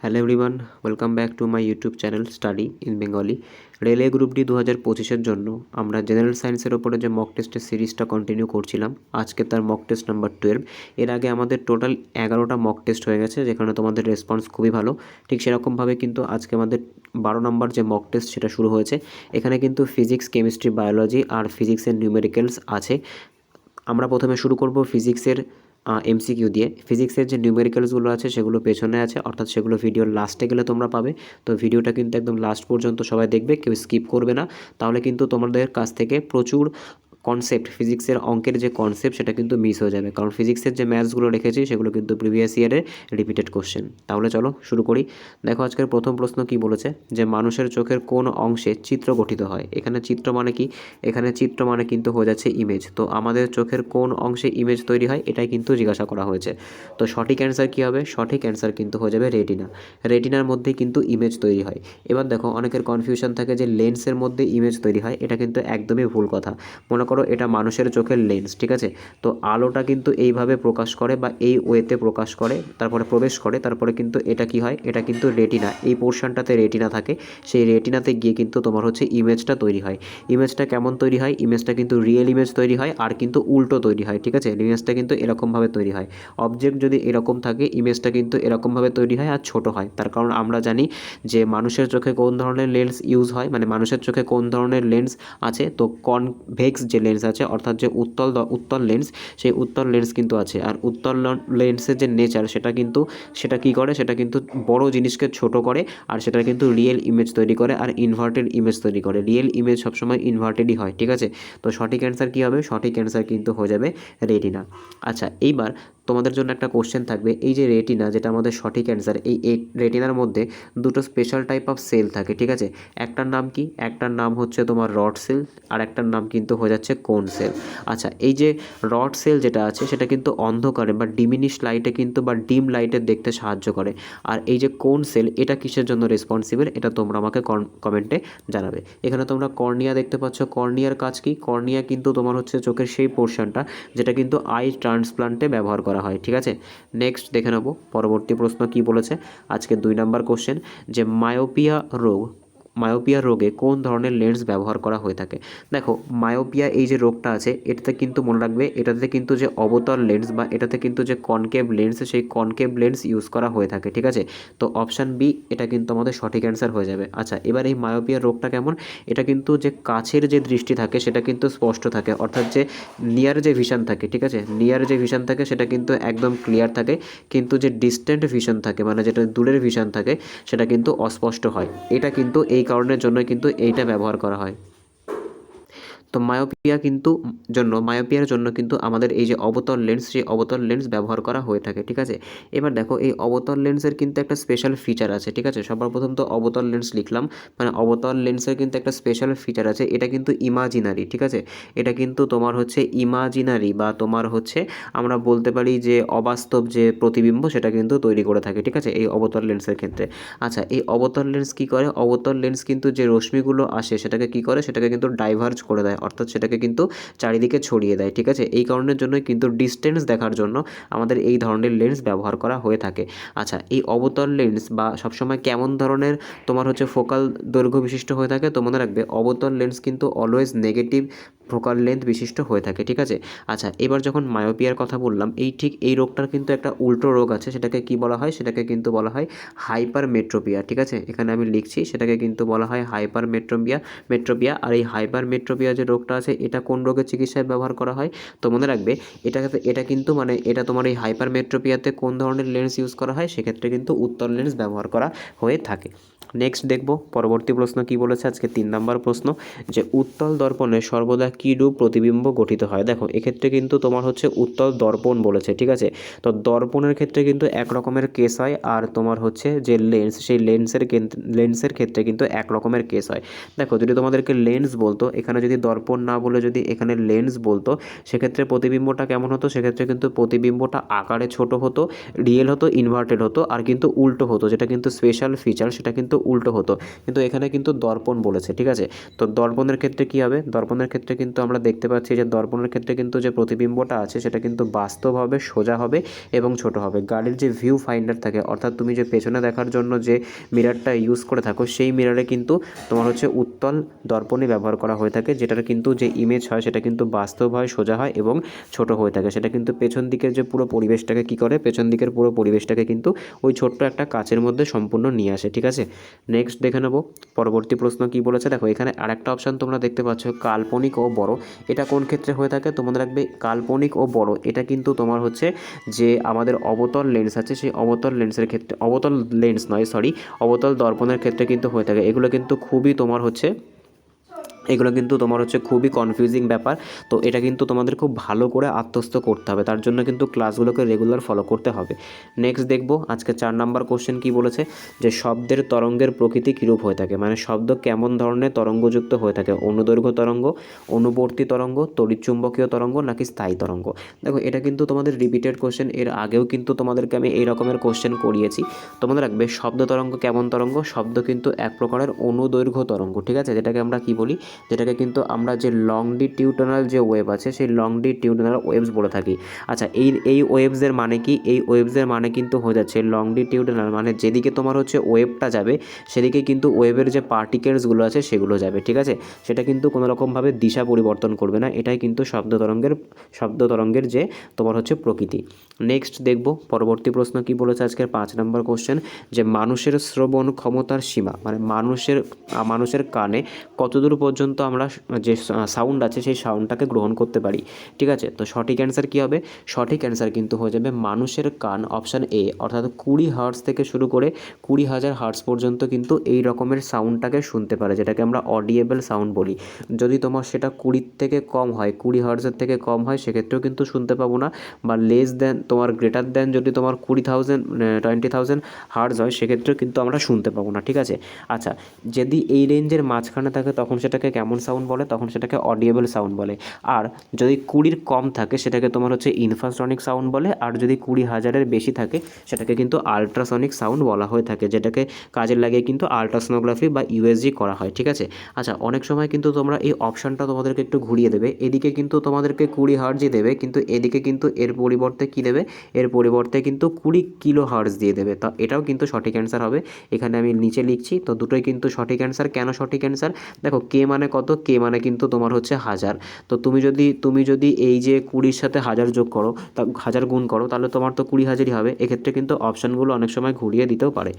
Hello everyone, welcome back to my YouTube channel study in Bengali. Railway group D 2025-এর জন্য আমরা general সায়েন্সের ওপরে যে মক টেস্টের সিরিজটা কন্টিনিউ করছিলাম, আজকে তার মক টেস্ট নাম্বার 12। এর আগে আমাদের টোটাল 11টা মক টেস্ট হয়ে গেছে, যেখানে তোমাদের রেসপন্স খুবই ভালো। ঠিক সেরকমভাবে কিন্তু আজকে আমাদের 12 নম্বর যে মক টেস্ট সেটা শুরু হয়েছে। এখানে কিন্তু ফিজিক্স, কেমিস্ট্রি, বায়োলজি আর ফিজিক্সের নিউমেরিক্যালস আছে। আমরা প্রথমে শুরু করব ফিজিক্সের এমসিকিউ দিয়ে। ফিজিক্সের যে নিউমেরিক্যালসগুলো আছে সেগুলো পেছনে আছে, অর্থাৎ সেগুলো ভিডিওর লাস্টে গেলে তোমরা পাবে। তো ভিডিওটা কিন্তু একদম লাস্ট পর্যন্ত সবাই দেখবে, কেউ স্কিপ করবে না, তাহলে কিন্তু তোমাদের কাছ থেকে প্রচুর কনসেপ্ট, ফিজিক্সের অঙ্কের যে কনসেপ্ট সেটা কিন্তু মিস হয়ে যাবে, কারণ ফিজিক্সের যে ম্যাথসগুলো রেখেছি সেগুলো কিন্তু প্রিভিয়াস ইয়ারের রিপিটেড কোশ্চেন। তাহলে চলো শুরু করি। দেখো আজকের প্রথম প্রশ্ন কি বলেছে, যে মানুষের চোখের কোন অংশে চিত্র গঠিত হয়। এখানে চিত্র মানে কি, এখানে চিত্র মানে কিন্তু হয়ে যাচ্ছে ইমেজ। তো আমাদের চোখের কোন অংশে ইমেজ তৈরি হয় এটাই কিন্তু জিজ্ঞাসা করা হয়েছে। তো সঠিক অ্যান্সার কী হবে, সঠিক অ্যান্সার কিন্তু হয়ে যাবে রেটিনা। রেটিনার মধ্যে কিন্তু ইমেজ তৈরি হয়। এবার দেখো অনেকের কনফিউশন থাকে যে লেন্সের মধ্যে ইমেজ তৈরি হয়, এটা কিন্তু একদমই ভুল কথা। মনে করো এটা মানুষের চোখের লেন্স, ঠিক আছে। তো আলোটা কিন্তু এইভাবে প্রকাশ করে বা এই ওয়েতে প্রকাশ করে, তারপরে প্রবেশ করে, তারপরে কিন্তু এটা কি হয়, এটা কিন্তু রেটিনা, এই পোর্শনটাতে রেটিনা থাকে। সেই রেটিনাতে গিয়ে কিন্তু তোমার হচ্ছে ইমেজটা তৈরি হয়। ইমেজটা কেমন তৈরি হয়, ইমেজটা কিন্তু রিয়েল ইমেজ তৈরি হয়, আর কিন্তু উল্টো তৈরি হয়, ঠিক আছে। ইমেজটা কিন্তু এরকমভাবে তৈরি হয়। অবজেক্ট যদি এরকম থাকে, ইমেজটা কিন্তু এরকমভাবে তৈরি হয় আর ছোট হয়। তার কারণ আমরা জানি যে মানুষের চোখে কোন ধরনের লেন্স ইউজ হয়, মানে মানুষের চোখে কোন ধরনের লেন্স আছে। তো কনভেক্স যে লেন্স আছে, অর্থাৎ যে উত্তল লেন্স, সেই উত্তল লেন্স কিন্তু আছে। আর উত্তল লেন্সের যে নেচার সেটা কি করে, সেটা কিন্তু বড় জিনিসকে ছোট করে, আর সেটা কিন্তু রিয়েল ইমেজ তৈরি করে আর ইনভার্টেড ইমেজ তৈরি করে। রিয়েল ইমেজ সবসময় ইনভার্টেডই হয়, ঠিক আছে। তো সঠিক অ্যান্সার কী হবে, সঠিক অ্যান্সার কিন্তু হয়ে যাবে রেটিনা। আচ্ছা, এইবার তোমাদের জন্য একটা কোশ্চেন থাকবে, এই যে রেটিনা যেটা আমাদের সঠিক অ্যান্সার, এই রেটিনার মধ্যে দুটো স্পেশাল টাইপ অফ সেল থাকে, ঠিক আছে। একটার নাম কি, একটার নাম হচ্ছে তোমার রড সেল, আর একটার নাম কিন্তু হয়ে যাচ্ছে কোন সেল। আচ্ছা, এই যে রড সেল যেটা আছে সেটা কিন্তু অন্ধকারে বা ডিমিনিশ লাইটে কিন্তু বা ডিম লাইটে দেখতে সাহায্য করে। আর এই যে কোন সেল, এটা কিসের জন্য রেসপন্সিবল, এটা তোমরা আমাকে কমেন্টে জানাবে। এখানে তোমরা কর্নিয়া দেখতে পাচ্ছ, কর্নিয়ার কাজ কি, কর্নিয়া কিন্তু তোমার হচ্ছে চোখের সেই পোর্শনটা যেটা কিন্তু আই ট্রান্সপ্লান্টে ব্যবহার করা হয়, ঠিক আছে। নেক্সট দেখে নেব পরবর্তী প্রশ্ন কি বলেছে। আজকে 2 নম্বর কোশ্চেন, যে মায়োপিয়া রোগে কোন ধরনের লেন্স ব্যবহার করা হয়ে থাকে। দেখো মায়োপিয়া এই যে রোগটা আছে, এটাতে কিন্তু মনে রাখবে, এটাতে কিন্তু যে অবতল লেন্স বা এটাতে কিন্তু যে কনকেভ লেন্স, সেই কনকেভ লেন্স ইউজ করা হয়ে থাকে, ঠিক আছে। তো অপশান বি এটা কিন্তু আমাদের সঠিক অ্যান্সার হয়ে যাবে। আচ্ছা, এবার এই মায়োপিয়া রোগটা কেমন, এটা কিন্তু যে কাছের যে দৃষ্টি থাকে সেটা কিন্তু স্পষ্ট থাকে, অর্থাৎ যে নিয়ার যে ভিশন থাকে, ঠিক আছে, নিয়ার যে ভিশন থাকে সেটা কিন্তু একদম ক্লিয়ার থাকে, কিন্তু যে ডিস্ট্যান্ট ভিশন থাকে, মানে যেটা দূরের ভিশন থাকে, সেটা কিন্তু অস্পষ্ট হয়। এটা কিন্তু এই কারণের জন্য কিন্তু এইটা ব্যবহার করা হয়। তো মায়োপিয়ার জন্য কিন্তু আমাদের এই যে অবতল লেন্স, সেই অবতল লেন্স ব্যবহার করা হয়ে থাকে, ঠিক আছে। এবার দেখো এই অবতল লেন্সের কিন্তু একটা স্পেশাল ফিচার আছে, ঠিক আছে। সবার প্রথম তো অবতল লেন্স লিখলাম, মানে অবতল লেন্সের কিন্তু একটা স্পেশাল ফিচার আছে, এটা কিন্তু ইমাজিনারি, ঠিক আছে। এটা কিন্তু তোমার হচ্ছে ইমাজিনারি, বা তোমার হচ্ছে আমরা বলতে পারি যে অবাস্তব যে প্রতিবিম্ব সেটা কিন্তু তৈরি করে থাকে, ঠিক আছে, এই অবতল লেন্সের ক্ষেত্রে। আচ্ছা, এই অবতল লেন্স কী করে, অবতল লেন্স কিন্তু যে রশ্মিগুলো আসে সেটাকে কী করে, সেটাকে কিন্তু ডাইভার্জ করে দেয়, অর্থাৎ সেটাকে কিন্তু চারিদিকে ছড়িয়ে দেয়, ঠিক আছে। এই কারণের জন্যই কিন্তু ডিস্টেন্স দেখার জন্য আমাদের এই ধরনের লেন্স ব্যবহার করা হয়ে থাকে। আচ্ছা, এই অবতল লেন্স বা সবসময় কেমন ধরনের তোমার হচ্ছে ফোকাল দৈর্ঘ্য বিশিষ্ট হয়ে থাকে, তো মনে রাখবে অবতল লেন্স কিন্তু অলওয়েজ নেগেটিভ ফোকাল লেন্থ বিশিষ্ট হয়ে থাকে, ঠিক আছে। আচ্ছা, এবার যখন মায়োপিয়ার কথা বললাম, ঠিক এই রোগটার কিন্তু একটা উল্টো রোগ আছে, সেটাকে কি বলা হয়, সেটাকে কিন্তু বলা হয় হাইপারমেট্রোপিয়া, ঠিক আছে। এখানে আমি লিখছি, সেটাকে কিন্তু বলা হয় হাইপারমেট্রোপিয়া। আর এই হাইপারমেট্রোপিয়া যে রোগটা আছে, এটা কোন রোগের চিকিৎসায় ব্যবহার করা হয়, তো মনে রাখবে এটা কিন্তু মানে এটা তোমার এই হাইপারমেট্রোপিয়াতে কোন ধরনের লেন্স ইউজ করা হয়, সেক্ষেত্রে কিন্তু উত্তল লেন্স ব্যবহার করা হয়ে থাকে। নেক্সট দেখব পরবর্তী প্রশ্ন কি বলেছে, আজকে 3 নম্বর প্রশ্ন, যে উত্তল দর্পণে সর্বদা কী রূপ প্রতিবিম্ব গঠিত হয়। দেখো এক্ষেত্রে কিন্তু তোমার হচ্ছে উত্তল দর্পণ বলেছে, ঠিক আছে। তো দর্পণের ক্ষেত্রে কিন্তু এক রকমের কেস হয়, আর তোমার হচ্ছে যে লেন্স, সেই লেন্সের ক্ষেত্রে কিন্তু এক রকমের কেস হয়। দেখো যদি তোমাদেরকে লেন্স বলতো, এখানে যদি দর্পণ না বলে যদি এখানে লেন্স বলতো, সেক্ষেত্রে প্রতিবিম্বটা কেমন হতো, সেক্ষেত্রে কিন্তু প্রতিবিম্বটা আকারে ছোট হতো, রিয়েল হতো, ইনভার্টেড হতো, আর কিন্তু উল্টো হতো, যেটা কিন্তু স্পেশাল ফিচার, সেটা কিন্তু কিন্তু উল্টো হতো, কিন্তু এখানে কিন্তু দর্পণ বলেছে, ঠিক আছে। তো দর্পণের ক্ষেত্রে কী হবে, দর্পণের ক্ষেত্রে কিন্তু আমরা দেখতে পাচ্ছি যে দর্পণের ক্ষেত্রে কিন্তু যে প্রতিবিম্বটা আছে সেটা কিন্তু বাস্তব হবে, সোজা হবে এবং ছোট হবে। গাড়ির যে ভিউ ফাইন্ডার থাকে, অর্থাৎ তুমি যে পেছনে দেখার জন্য যে মিরারটা ইউজ করে থাকো সেই মিরারে কিন্তু তোমার হচ্ছে উত্তল দর্পণই ব্যবহার করা হয়ে থাকে, যেটার কিন্তু যে ইমেজ হয় সেটা কিন্তু বাস্তব হয়, সোজা হয় এবং ছোট হয়ে থাকে। সেটা কিন্তু পেছন দিকের যে পুরো পরিবেশটাকে কী করে, পেছন দিকের পুরো পরিবেশটাকে কিন্তু ওই ছোট্ট একটা কাচের মধ্যে সম্পূর্ণ নিয়ে আসে, ঠিক আছে। নেক্সট দেখে নেব পরবর্তী প্রশ্ন কী বলেছে। দেখো এখানে আরেকটা অপশান তোমরা দেখতে পাচ্ছ, কাল্পনিক ও বড়। এটা কোন ক্ষেত্রে হয়ে থাকে তোমাদের রাখবে, কাল্পনিক ও বড় এটা কিন্তু তোমার হচ্ছে যে আমাদের অবতল লেন্স আছে সেই অবতল লেন্সের ক্ষেত্রে, অবতল লেন্স নয় সরি, অবতল দর্পণের ক্ষেত্রে কিন্তু হয়ে থাকে। এগুলো কিন্তু খুবই তোমার হচ্ছে খুবই কনফিউজিং ব্যাপার। তো এটা কিন্তু তোমাদের খুব ভালো করে আত্মস্থ করতে হবে, তার জন্য কিন্তু ক্লাসগুলোকে রেগুলার ফলো করতে হবে। নেক্সট দেখব আজকে 4 নাম্বার কোশ্চেন কী বলেছে, যে শব্দের তরঙ্গের প্রকৃতি কীরূপ হয়ে থাকে, মানে শব্দ কেমন ধরনের তরঙ্গযুক্ত হয়ে থাকে, অনুদৈর্ঘ্য তরঙ্গ, অনুবর্তী তরঙ্গ, তড়িৎচুম্বকীয় তরঙ্গ নাকি স্থায়ী তরঙ্গ। দেখো এটা কিন্তু তোমাদের রিপিটেড কোশ্চেন, এর আগেও কিন্তু তোমাদেরকে আমি এই রকমের কোশ্চেন করিয়েছি। তোমাদের রাখবে শব্দ তরঙ্গ কেমন তরঙ্গ, শব্দ কিন্তু এক প্রকারের অনুদৈর্ঘ্য তরঙ্গ, ঠিক আছে, যেটাকে আমরা কী বলি, যেটাকে কিন্তু আমরা যে লংডিটিউডনাল যে ওয়েভ আছে সেই লংডিটিউডনাল ওয়েভস বলে থাকি। আচ্ছা এই ওয়েভসের মানে কি, এই ওয়েভসের মানে কিন্তু হয়ে যাচ্ছে লংডিটিউডনাল, মানে যেদিকে তোমার হচ্ছে ওয়েভটা যাবে সেদিকে কিন্তু ওয়েভের যে পার্টিকেলসগুলো আছে সেগুলো যাবে, ঠিক আছে। সেটা কিন্তু কোনো রকমভাবে দিশা পরিবর্তন করবে না, এটাই কিন্তু শব্দ তরঙ্গের যে তোমার হচ্ছে প্রকৃতি। নেক্সট দেখব পরবর্তী প্রশ্ন কি বলেছে আজকের 5 নম্বর কোশ্চেন, যে মানুষের শ্রবণ ক্ষমতার সীমা, মানে মানুষের কানে কতদূর পর্যন্ত আমরা যে সাউন্ড আছে সেই সাউন্ডটাকে গ্রহণ করতে পারি, ঠিক আছে। তো সঠিক অ্যান্সার কী হবে, সঠিক অ্যান্সার কিন্তু হয়ে যাবে মানুষের কান অপশান এ, অর্থাৎ 20 হার্টজ থেকে শুরু করে 20,000 হার্টজ পর্যন্ত কিন্তু এই রকমের সাউন্ডটাকে শুনতে পারে, যেটাকে আমরা অডিয়েবল সাউন্ড বলি। যদি তোমার সেটা 20 থেকে কম হয়, 20 হার্টজের থেকে কম হয় সেক্ষেত্রেও কিন্তু শুনতে পাবো না, বা লেস দেন তোমার গ্রেটার দেন যদি তোমার 20,000 হার্টজ হয় সেক্ষেত্রেও কিন্তু আমরা শুনতে পাবো না, ঠিক আছে। আচ্ছা যদি এই রেঞ্জের মাঝখানে থাকে তখন সেটাকে কেমন সাউন্ড বলে, তখন সেটাকে অডিয়েবল সাউন্ড বলে। আর যদি 20 কম থাকে সেটাকে তোমার হচ্ছে ইনফ্রাসনিক সাউন্ড বলে, আর যদি 20,000 বেশি থাকে সেটাকে কিন্তু আলট্রাসনিক সাউন্ড বলা হয়ে থাকে, যেটাকে কাজে লাগিয়ে কিন্তু আলট্রাসোনোগ্রাফি বা ইউএসজি করা হয়, ঠিক আছে। আচ্ছা অনেক সময় কিন্তু তোমরা এই অপশানটা তোমাদেরকে একটু ঘুরিয়ে দেবে, এদিকে কিন্তু তোমাদেরকে 20 হার্টজই দেবে, কিন্তু এদিকে কিন্তু এর পরিবর্তে কী দেবে, এর পরিবর্তে কিন্তু 20 কিলো হার্টজ দিয়ে দেবে। তা এটাও কিন্তু সঠিক অ্যান্সার হবে, এখানে আমি নিচে লিখছি। তো দুটোই কিন্তু সঠিক অ্যান্সার। কেন সঠিক অ্যান্সার, দেখো কে মানে কত, কে মানে কিন্তু তোমার হচ্ছে 1000। তো তুমি যদি এই যে 20-র সাথে 1000 যোগ করো, তা 1000 গুণ করো, তাহলে তোমার তো 20,000ই হবে। এক্ষেত্রে কিন্তু অপশানগুলো অনেক সময় ঘুরিয়ে দিতেও পারে।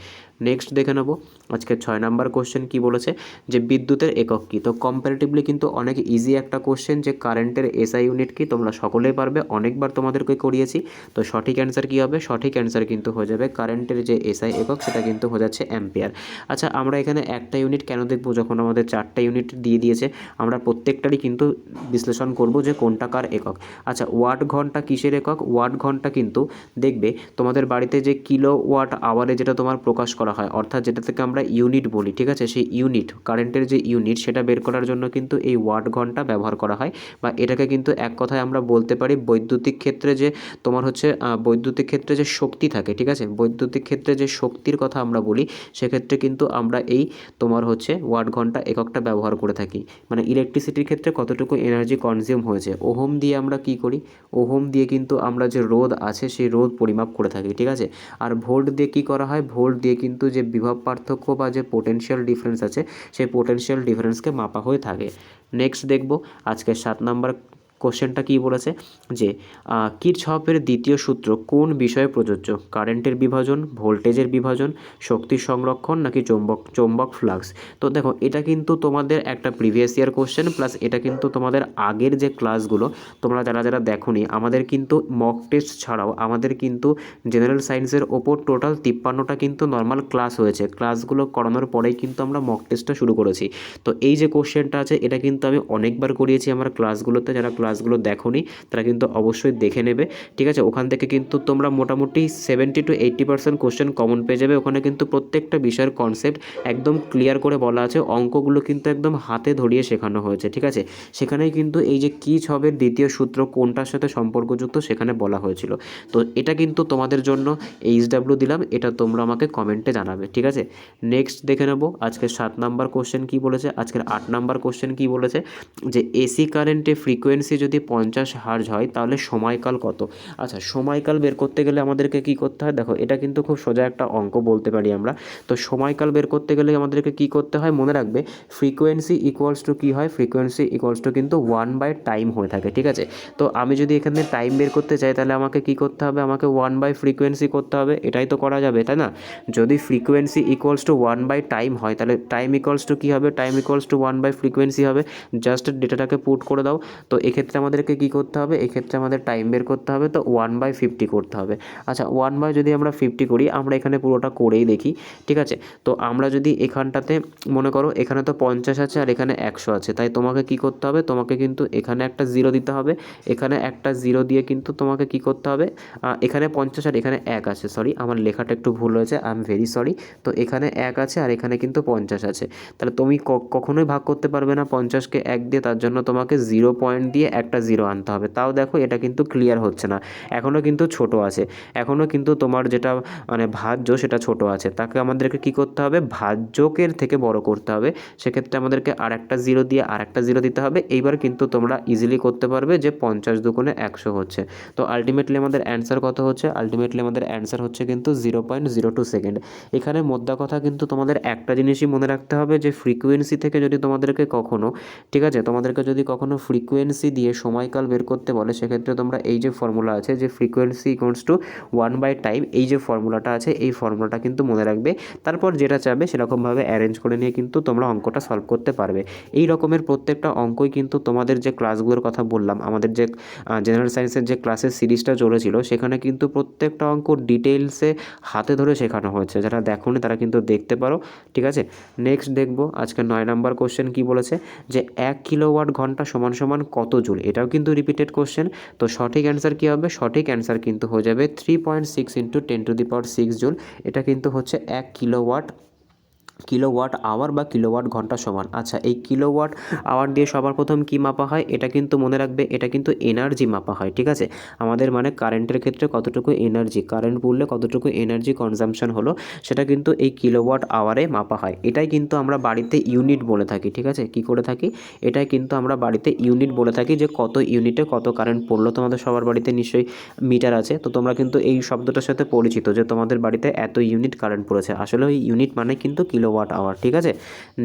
নেক্সট দেখে নেবো আজকে 6 নাম্বার কোশ্চেন কি বলেছে, যে বিদ্যুতের একক কী। তো কম্পারেটিভলি কিন্তু অনেক ইজি একটা কোশ্চেন, যে কারেন্টের এসআই ইউনিট কি, তোমরা সকলেই পারবে, অনেকবার তোমাদেরকে করিয়েছি। তো সঠিক অ্যান্সার কী হবে, সঠিক অ্যান্সার কিন্তু হয়ে যাবে কারেন্টের যে এসআই একক সেটা কিন্তু হয়ে যাচ্ছে অ্যাম্পিয়ার। আচ্ছা আমরা এখানে একটা ইউনিট কেন দেখবো, যখন আমাদের 4টা ইউনিট দিয়ে দিয়েছে, আমরা প্রত্যেকটারই কিন্তু বিশ্লেষণ করব যে কোনটা কার একক। আচ্ছা ওয়াট ঘন্টা কিসের একক, ওয়াট ঘন্টা কিন্তু দেখবে তোমাদের বাড়িতে যে কিলো ওয়াট আওয়ারে যেটা তোমার প্রকাশ করা হয়, অর্থাৎ যেটা থেকে আমরা ইউনিট বলি, ঠিক আছে, সেই ইউনিট কারেন্টের যে ইউনিট সেটা বের করার জন্য কিন্তু এই ওয়াট ঘন্টা ব্যবহার করা হয়, বা এটাকে কিন্তু এক কথায় আমরা বলতে পারি বৈদ্যুতিক ক্ষেত্রে যে তোমার হচ্ছে বৈদ্যুতিক ক্ষেত্রে যে শক্তি থাকে, ঠিক আছে, বৈদ্যুতিক ক্ষেত্রে যে শক্তির কথা আমরা বলি সেক্ষেত্রে কিন্তু আমরা এই তোমার হচ্ছে ওয়াট ঘন্টা এককটা ব্যবহার করে থাকি। মানে ইলেকট্রিসিটির ক্ষেত্রে কতটুকু এনার্জি কনজিউম হয়েছে, ওহম দিয়ে আমরা কি করি, ওহম দিয়ে কিন্তু আমরা যে রোধ আছে সেই রোধ পরিমাপ করে থাকি, ঠিক আছে। আর ভোল্ট দিয়ে কি করা হয়, ভোল্ট দিয়ে কিন্তু যে বিভব পার্থক্য বা যে পোটেনশিয়াল ডিফারেন্স আছে সেই পোটেনশিয়াল ডিফারেন্সকে মাপা হয়ে থাকে। নেক্সট দেখব আজকে 7 নাম্বার কোশ্চেনটা কী বলেছে, যে কিরচফের দ্বিতীয় সূত্র কোন বিষয়ে প্রযোজ্য, কারেন্টের বিভাজন, ভোল্টেজের বিভাজন, শক্তি সংরক্ষণ নাকি চৌম্বক ফ্লাক্স। তো দেখো এটা কিন্তু তোমাদের একটা প্রিভিয়াস ইয়ার কোশ্চেন, প্লাস এটা কিন্তু তোমাদের আগের যে ক্লাসগুলো তোমরা যারা দেখোনি, আমাদের কিন্তু মক টেস্ট ছাড়াও আমাদের কিন্তু জেনারেল সায়েন্সের ওপর টোটাল 53টা কিন্তু নর্মাল ক্লাস হয়েছে, ক্লাসগুলো করানোর পরেই কিন্তু আমরা মক টেস্টটা শুরু করেছি। তো এই যে কোশ্চেনটা আছে এটা কিন্তু আমি অনেকবার করিয়েছি আমার ক্লাসগুলোতে, যারা ক্লাসগুলো দেখোনি তারা কিন্তু অবশ্যই দেখে নেবে, ঠিক আছে। ওখান থেকে কিন্তু তোমরা মোটামুটি 70 to 80% কোশ্চেন কমন পেয়ে যাবে। ওখানে কিন্তু প্রত্যেকটা বিষয়ের কনসেপ্ট একদম ক্লিয়ার করে বলা আছে, অঙ্কগুলো কিন্তু একদম হাতে ধরিয়ে শেখানো হয়েছে, ঠিক আছে। সেখানেই কিন্তু এই যে কি ছবের দ্বিতীয় সূত্র কোনটার সাথে সম্পর্কযুক্ত সেখানে বলা হয়েছিল। তো এটা কিন্তু তোমাদের জন্য HW দিলাম, এটা তোমরা আমাকে কমেন্টে জানাবে, ঠিক আছে। নেক্সট দেখে নেব আজকের 7 নাম্বার কোশ্চেন কী বলেছে, আজকের 8 নাম্বার কোশ্চেন কী বলেছে, যে এসি কারেন্টে ফ্রিকোয়েন্সি যদি 50 হার্জ হয় তাহলে সময়কাল কত। আচ্ছা, সময়কাল বের করতে গেলে আমাদেরকে কী করতে হয়, দেখো এটা কিন্তু খুব সোজা একটা অঙ্ক বলতে পারি আমরা। তো সময়কাল বের করতে গেলে আমাদেরকে কী করতে হয়, মনে রাখবে ফ্রিকোয়েন্সি ইকুয়ালস টু কী হয়, ফ্রিকোয়েন্সি ইকুয়ালস টু কিন্তু 1/টাইম হয়ে থাকে, ঠিক আছে। তো আমি যদি এখানে টাইম বের করতে চাই তাহলে আমাকে কী করতে হবে, আমাকে 1/ফ্রিকোয়েন্সি করতে হবে, এটাই তো করা যাবে, তাই না। যদি ফ্রিকোয়েন্সি ইকুয়ালস টু 1/টাইম হয় তাহলে টাইম ইকুয়ালস টু কী হবে, টাইম ইকুয়ালস টু 1/ফ্রিকোয়েন্সি হবে। জাস্ট ডেটাটাকে পুট করে দাও। তো এক্ষেত্রে আমাদেরকে কী করতে হবে, এক্ষেত্রে আমাদের টাইম বের করতে হবে, তো 1/50 করতে হবে। আচ্ছা, 1/ যদি আমরা 50 করি, আমরা এখানে পুরোটা করেই দেখি, ঠিক আছে। তো আমরা যদি এখানটাতে মনে করো এখানে তো 50 আছে আর এখানে 100 আছে, তাই তোমাকে কী করতে হবে, তোমাকে কিন্তু এখানে একটা 0 দিতে হবে, এখানে একটা 0 দিয়ে কিন্তু তোমাকে কী করতে হবে, এখানে 50 আর এখানে 1 আছে, সরি আমার লেখাটা একটু ভুল হয়েছে, আই এম ভেরি সরি। তো এখানে 1 আছে আর এখানে কিন্তু 50 আছে, তাহলে তুমি কখনোই ভাগ করতে পারবে না 50কে 1 দিয়ে, তার জন্য তোমাকে 0 পয়েন্ট দিয়ে একটা 0 আনতে হবে। তাও দেখো এটা কিন্তু ক্লিয়ার হচ্ছে না, এখনও কিন্তু ছোট আছে, এখনও কিন্তু তোমার যেটা মানে ভাজ্য সেটা ছোট আছে, তাকে আমাদেরকে কী করতে হবে, ভাজ্যকের থেকে বড় করতে হবে। সেক্ষেত্রে আমাদেরকে আর একটা 0 দিয়ে আর একটা 0 দিতে হবে। এইবার কিন্তু তোমরা ইজিলি করতে পারবে যে 50 দুগুণে 100 হচ্ছে। তো আলটিমেটলি আমাদের অ্যান্সার কত হচ্ছে, আলটিমেটলি আমাদের অ্যান্সার হচ্ছে কিন্তু 0.02 সেকেন্ড। এখানে মোদ্দা কথা কিন্তু তোমাদের একটা জিনিসই মনে রাখতে হবে, যে ফ্রিকোয়েন্সি থেকে যদি তোমাদেরকে কখনো, ঠিক আছে, তোমাদেরকে যদি কখনো ফ্রিকোয়েন্সি দিয়ে সময়কাল বের করতে বলে, সেক্ষেত্রে তোমরা এই যে ফর্মুলা আছে যে ফ্রিকোয়েন্সি ইকুয়ালস টু 1/টাইম, এই যে ফর্মুলাটা আছে এই ফর্মুলাটা কিন্তু মনে রাখবে। তারপর যেটা চাবে সেরকমভাবে অ্যারেঞ্জ করে নিয়ে কিন্তু তোমরা অঙ্কটা সলভ করতে পারবে। এই রকমের প্রত্যেকটা অঙ্কই কিন্তু তোমাদের যে ক্লাসগুলোর কথা বললাম, আমাদের যে জেনারেল সায়েন্সের যে ক্লাসের সিরিজটা চলেছিল, সেখানে কিন্তু প্রত্যেকটা অঙ্ক ডিটেলসে হাতে ধরে শেখানো হয়েছে। যারা দেখোনি তারা কিন্তু দেখতে পারো, ঠিক আছে। নেক্সট দেখবো আজকে 9 নাম্বার কোশ্চেন কী বলেছে, যে 1 কিলোওয়াট ঘন্টা সমান সমান কত জুল। এটাও কিন্তু রিপিটেড কোশ্চেন। তো সঠিক অ্যান্সার কী হবে, সঠিক অ্যান্সার কিন্তু হয়ে যাবে 3.6 × 10⁶ জুল। এটা কিন্তু হচ্ছে 1 কিলোওয়াট আওয়ার বা কিলোওয়াট ঘন্টা সমান। আচ্ছা, এই কিলোওয়াট আওয়ার দিয়ে সবার প্রথম কী মাপা হয়, এটা কিন্তু মনে রাখবে, এটা কিন্তু এনার্জি মাপা হয়, ঠিক আছে। আমাদের মানে কারেন্টের ক্ষেত্রে কতটুকু এনার্জি, কারেন্ট পড়লে কতটুকু এনার্জি কনজাম্পশন হলো, সেটা কিন্তু এই কিলোওয়াট আওয়ারে মাপা হয়। এটাই কিন্তু আমরা বাড়িতে ইউনিট বলে থাকি, ঠিক আছে। কী করে থাকি, এটাই কিন্তু আমরা বাড়িতে ইউনিট বলে থাকি, যে কত ইউনিটে কত কারেন্ট পড়লো। তোমাদের সবার বাড়িতে নিশ্চয়ই মিটার আছে, তো তোমরা কিন্তু এই শব্দটার সাথে পরিচিত, যে তোমাদের বাড়িতে এত ইউনিট কারেন্ট পড়েছে। আসলে ওই ইউনিট মানে কিন্তু কিলোওয়াট আওয়ার, ঠিক আছে।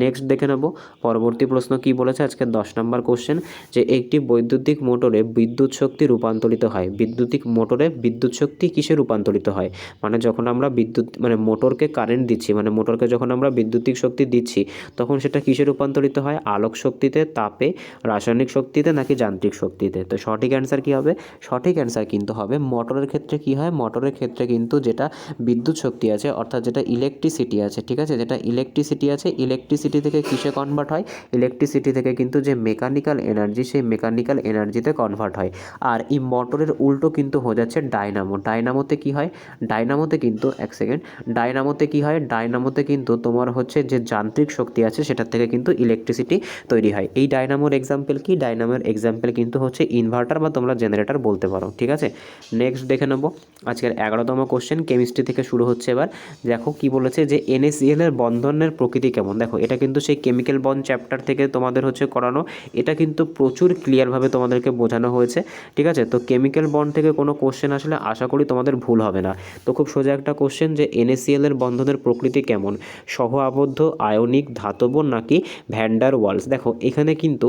নেক্সট দেখে নেব পরবর্তী প্রশ্ন কী বলেছে, আজকে 10 নম্বর কোশ্চেন, যে একটি বৈদ্যুতিক মোটরে বিদ্যুৎ শক্তি রূপান্তরিত হয়। বৈদ্যুতিক মোটরে বিদ্যুৎ শক্তি কিসে রূপান্তরিত হয়, মানে যখন আমরা বিদ্যুৎ মানে মোটরকে কারেন্ট দিচ্ছি, মানে মোটরকে যখন আমরা বিদ্যুতিক শক্তি দিচ্ছি, তখন সেটা কিসে রূপান্তরিত হয়, আলোক শক্তিতে, তাপে, রাসায়নিক শক্তিতে, নাকি যান্ত্রিক শক্তিতে। তো সঠিক অ্যান্সার কী হবে, সঠিক অ্যান্সার কিন্তু হবে মোটরের ক্ষেত্রে কী হয়, মোটরের ক্ষেত্রে কিন্তু যেটা বিদ্যুৎ শক্তি আছে, অর্থাৎ যেটা ইলেকট্রিসিটি আছে, ঠিক আছে, যেটা ইলেকট্রিসিটি আছে, ইলেকট্রিসিটি থেকে কিসে কনভার্ট হয়, ইলেকট্রিসিটি থেকে কিন্তু যে মেকানিক্যাল এনার্জি, সেই মেকানিক্যাল এনার্জিতে কনভার্ট হয়। আর এই মোটরের উল্টো কিন্তু হয়ে যাচ্ছে ডায়নামো। ডায়নামোতে কী হয়, ডায়নামোতে কিন্তু এক সেকেন্ড, ডায়নামোতে কী হয়, ডায়নামোতে কিন্তু তোমার হচ্ছে যে যান্ত্রিক শক্তি আছে সেটার থেকে কিন্তু ইলেকট্রিসিটি তৈরি হয়। এই ডায়নামোর এক্সাম্পল কি, ডায়নামোর এক্সাম্পল কিন্তু হচ্ছে ইনভার্টার বা তোমরা জেনারেটর বলতে পারো, ঠিক আছে। নেক্সট দেখে নেব আজকের 11তম কোশ্চেন, কেমিস্ট্রি থেকে শুরু হচ্ছে। এবার দেখো কি বলেছে, যে NaCl এর বন্ধনের প্রকৃতি কেমন। দেখো এটা কিন্তু সেই কেমিক্যাল বন্ড চ্যাপ্টার থেকে তোমাদের হচ্ছে করানো, এটা কিন্তু প্রচুর ক্লিয়ারভাবে তোমাদেরকে বোঝানো হয়েছে, ঠিক আছে। তো কেমিক্যাল বন্ড থেকে কোনো কোশ্চেন আসলে আশা করি তোমাদের ভুল হবে না। তো খুব সোজা একটা কোশ্চেন, যে NaCl এর বন্ধনের প্রকৃতি কেমন, সহ আবদ্ধ, আয়নিক, ধাতব, নাকি ভ্যান্ডার ওয়ালস। দেখো এখানে কিন্তু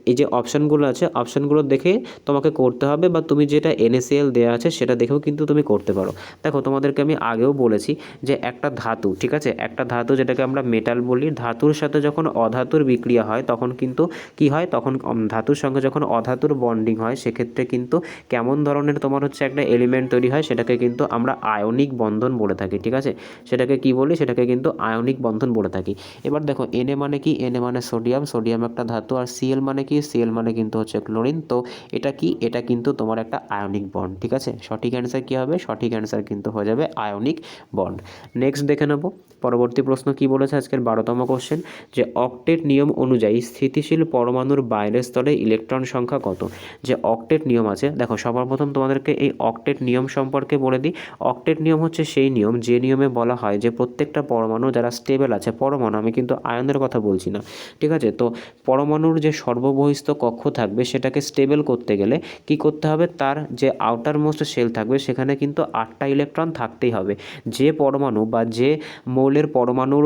এই যে অপশানগুলো আছে, অপশানগুলো দেখে তোমাকে করতে হবে, বা তুমি যেটা NaCl দেওয়া আছে সেটা দেখেও কিন্তু তুমি করতে পারো। দেখো তোমাদেরকে আমি আগেও বলেছি যে একটা ধাতু, ঠিক আছে, একটা ধাতু যেটাকে যেটাকে আমরা মেটাল বলি, ধাতুর সাথে যখন অধাতুর বিক্রিয়া হয় তখন কিন্তু কি হয়, তখন ধাতুর সঙ্গে যখন অধাতুর বন্ডিং হয় সেক্ষেত্রে কিন্তু কেমন ধরনের তোমার হচ্ছে একটা এলিমেন্ট তৈরি হয়, সেটাকে কিন্তু আমরা আয়নিক বন্ধন বলে থাকি। ঠিক আছে, সেটাকে কি বলি, সেটাকে কিন্তু আয়নিক বন্ধন বলে থাকি। এবার দেখো Na মানে কি, Na মানে সোডিয়াম, সোডিয়াম একটা ধাতু, আর Cl মানে কি, Cl মানে কিন্তু হচ্ছে ক্লোরিন। তো এটা কি, এটা কিন্তু তোমার একটা আয়নিক বন্ড। ঠিক আছে, সঠিক অ্যান্সার কী হবে, সঠিক অ্যান্সার কিন্তু হয়ে যাবে আয়নিক বন্ড। নেক্সট দেখে নেব পরবর্তী প্রশ্ন কি বলেছে, আজকের 12তম কোশ্চেন, যে অক্টেট নিয়ম অনুযায়ী স্থিতিশীল পরমাণুর বাইরের স্তরে ইলেকট্রন সংখ্যা কত। যে অক্টেট নিয়ম আছে, দেখো সবার প্রথম তোমাদেরকে এই অক্টেট নিয়ম সম্পর্কে বলে দিই। অক্টেট নিয়ম হচ্ছে সেই নিয়ম যে নিয়মে বলা হয় যে প্রত্যেকটা পরমাণু যারা স্টেবল আছে, পরমাণু, আমি কিন্তু আয়নের কথা বলছি না। ঠিক আছে, তো পরমাণুর যে সর্ববহিস্থ কক্ষ থাকবে সেটাকে স্টেবল করতে গেলে কি করতে হবে, তার যে আউটার মোস্ট শেল থাকবে সেখানে কিন্তু 8টা ইলেকট্রন থাকতেই হবে। যে পরমাণু বা যে মৌলের পরমাণুর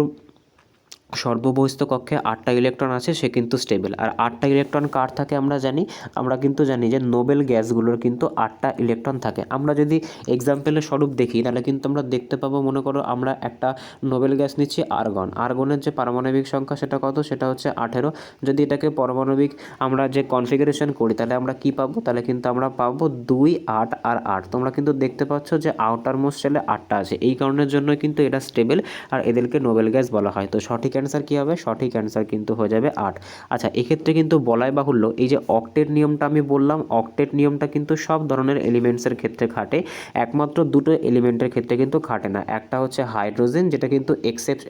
সর্ববহিস্থ কক্ষে 8টা ইলেকট্রন আছে সে কিন্তু স্টেবল। আর 8টা ইলেকট্রন কার থাকে আমরা জানি, আমরা কিন্তু জানি যে নোবেল গ্যাসগুলোর কিন্তু 8টা ইলেকট্রন থাকে। আমরা যদি এক্সাম্পলের স্বরূপ দেখি তাহলে কিন্তু আমরা দেখতে পাবো, মনে করো আমরা একটা নোবেল গ্যাস নিচ্ছি আর্গন, আর্গনের যে পারমাণবিক সংখ্যা সেটা কত, সেটা হচ্ছে 18। যদি এটাকে পারমাণবিক আমরা যে কনফিগারেশন করি তাহলে আমরা কি পাবো, তাহলে কিন্তু আমরা পাবো 2, 8 আর 8। তোমরা কিন্তু দেখতে পাচ্ছ যে আউটার মোস্ট শেলে 8টা আছে, এই কারণের জন্য কিন্তু এটা স্টেবল আর এদেরকে নোবেল গ্যাস বলা হয়। তো সঠিক অ্যান্সার কী হবে, সঠিক অ্যান্সার কিন্তু হয়ে যাবে 8। আচ্ছা, এক্ষেত্রে কিন্তু বলাই বাহুল্য, এই যে অক্টেট নিয়মটা আমি বললাম, অক্টেট নিয়মটা কিন্তু সব ধরনের এলিমেন্টসের ক্ষেত্রে খাটে, একমাত্র দুটো এলিমেন্টের ক্ষেত্রে কিন্তু খাটে না। একটা হচ্ছে হাইড্রোজেন, যেটা কিন্তু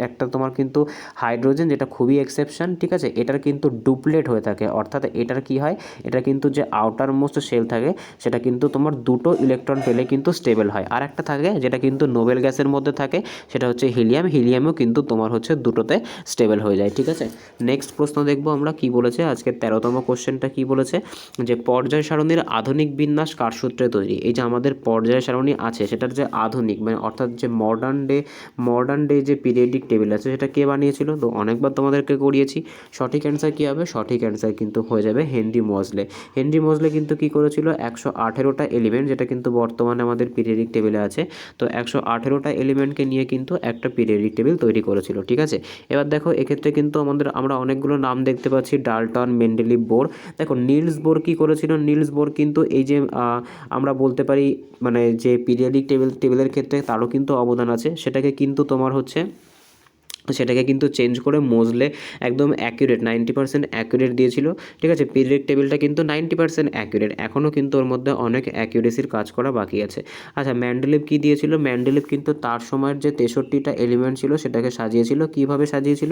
একটা তোমার কিন্তু হাইড্রোজেন যেটা খুবই এক্সেপশন। ঠিক আছে, এটার কিন্তু ডুপ্লেট হয়ে থাকে, অর্থাৎ এটার কি হয়, এটা কিন্তু যে আউটার মোস্ট শেল থাকে সেটা কিন্তু তোমার দুটো ইলেকট্রন পেলে কিন্তু স্টেবল হয়। আর একটা থাকে যেটা কিন্তু নোবেল গ্যাসের মধ্যে থাকে, সেটা হচ্ছে হিলিয়াম, হিলিয়ামও কিন্তু তোমার হচ্ছে দুটোতে স্টেবল হয়ে যায়। ঠিক আছে, নেক্সট প্রশ্ন দেখবো আমরা কি বলেছে, আজকে 13তম কোশ্চেনটা কি বলেছে, যে পর্যায় সারণীর আধুনিক বিন্যাস কার সূত্রে তৈরি। এই যে আমাদের পর্যায় সারণী আছে সেটার যে আধুনিক মানে অর্থাৎ যে মডার্ন ডে যে পিরিয়ডিক টেবিল আছে সেটা কে বানিয়েছিল, তো অনেকবার তোমাদেরকে করিয়েছি। সঠিক অ্যান্সার কী হবে, সঠিক অ্যান্সার কিন্তু হয়ে যাবে হেনরি মজলে। হেনরি মজলে কিন্তু কি করেছিল, 118টা এলিমেন্ট, যেটা কিন্তু বর্তমানে আমাদের পিরিয়ডিক টেবিলে আছে, তো 118টা এলিমেন্টকে নিয়ে কিন্তু একটা পিরিয়ডিক টেবিল তৈরি করেছিল। ঠিক আছে, এবার দেখো এক্ষেত্রে কিন্তু আমরা অনেকগুলো নাম দেখতে পাচ্ছি, ডাল্টন, মেন্ডেলিভ, বোর। দেখো নিলস বোর কী করেছিল, নিলস বোর কিন্তু এই যে আমরা বলতে পারি মানে যে পিরিয়ডিক টেবিলের ক্ষেত্রে তারও কিন্তু অবদান আছে, সেটাকে কিন্তু চেঞ্জ করে মজলে একদম অ্যাকুরেট 90% অ্যাকুরেট দিয়েছিল। ঠিক আছে, পিরিয়ডিক টেবিলটা কিন্তু 90% অ্যাকুরেট, এখনও কিন্তু ওর মধ্যে অনেক অ্যাকুরেসির কাজ করা বাকি আছে। আচ্ছা, মেন্ডেলিভ কী দিয়েছিল, মেন্ডেলিভ কিন্তু তার সময়ের যে 63টা এলিমেন্ট ছিল সেটাকে সাজিয়েছিল। কীভাবে সাজিয়েছিল,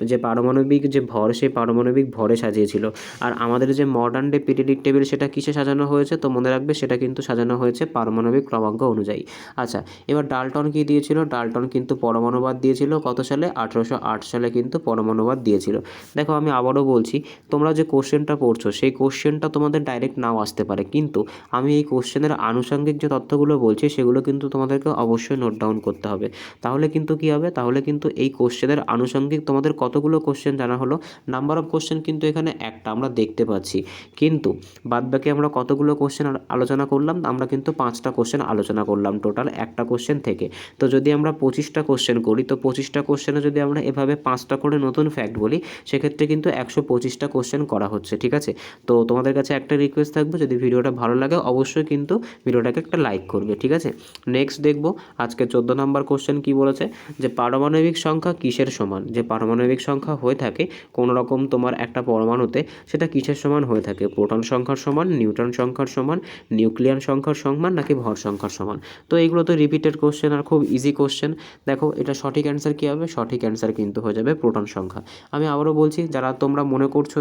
যে পারমাণবিক যে ভর, সেই পারমাণবিক ভরে সাজিয়েছিল। আর আমাদের যে মডার্ন ডে পিরিয়ডিক টেবিল সেটা কিসে সাজানো হয়েছে, তো মনে রাখবে সেটা কিন্তু সাজানো হয়েছে পারমাণবিক ক্রমাঙ্ক অনুযায়ী। আচ্ছা, এবার ডাল্টন কী দিয়েছিল, ডাল্টন কিন্তু পরমাণুবাদ দিয়েছিল কত সালে, 1808 সালে কিন্তু পরমাণুবাদ দিয়েছিল। দেখো আমি আবারও বলছি, তোমরা যে কোশ্চেনটা পড়ছো সেই কোশ্চেনটা তোমাদের ডাইরেক্ট নাও আসতে পারে, কিন্তু আমি এই কোশ্চেনের আনুষঙ্গিক যে তথ্যগুলো বলছি সেগুলো কিন্তু তোমাদেরকে অবশ্যই নোট ডাউন করতে হবে। তাহলে কিন্তু কী হবে, তাহলে কিন্তু এই কোশ্চেনের আনুষঙ্গিক তোমাদের কতগুলো কোশ্চেন জানা হলো, নাম্বার অফ কোশ্চেন কিন্তু এখানে একটা আমরা দেখতে পাচ্ছি, কিন্তু বাদবাকি আমরা কতগুলো কোশ্চেন আলোচনা করলাম, আমরা কিন্তু 5টা কোশ্চেন আলোচনা করলাম টোটাল একটা কোশ্চেন থেকে। তো যদি আমরা 25টা কোশ্চেন করি, তো 25টা কোশ্চেনে যদি আমরা এভাবে 5টা করে নতুন ফ্যাক্ট বলি সেক্ষেত্রে কিন্তু 125টা কোশ্চেন করা হচ্ছে। ঠিক আছে, তো তোমাদের কাছে একটা রিকোয়েস্ট থাকবে, যদি ভিডিওটা ভালো লাগে অবশ্যই কিন্তু ভিডিওটাকে একটা লাইক করবে। ঠিক আছে, নেক্সট দেখবো আজকে 14 নম্বর কোশ্চেন কি বলেছে, যে পারমাণবিক সংখ্যা কিসের সমান। যে পারমাণবিক সংখ্যা হয়ে থাকে কোনো রকম তোমার একটা পরমাণুতে, সেটা কিসের সমান হয়ে থাকে, প্রোটন সংখ্যার সমান, নিউট্রন সংখ্যার সমান, নিউক্লিয়ার সংখ্যার সমান, নাকি ভর সংখ্যার সমান। তো এইগুলো তো রিপিটেড কোশ্চেন আর খুব ইজি কোশ্চেন। দেখো এটা সঠিক অ্যান্সার কী হবে, সঠিক অ্যান্সার কিন্তু হয়ে যাবে প্রোটন সংখ্যা। আমি আবারও বলছি, যারা তোমরা মনে করছো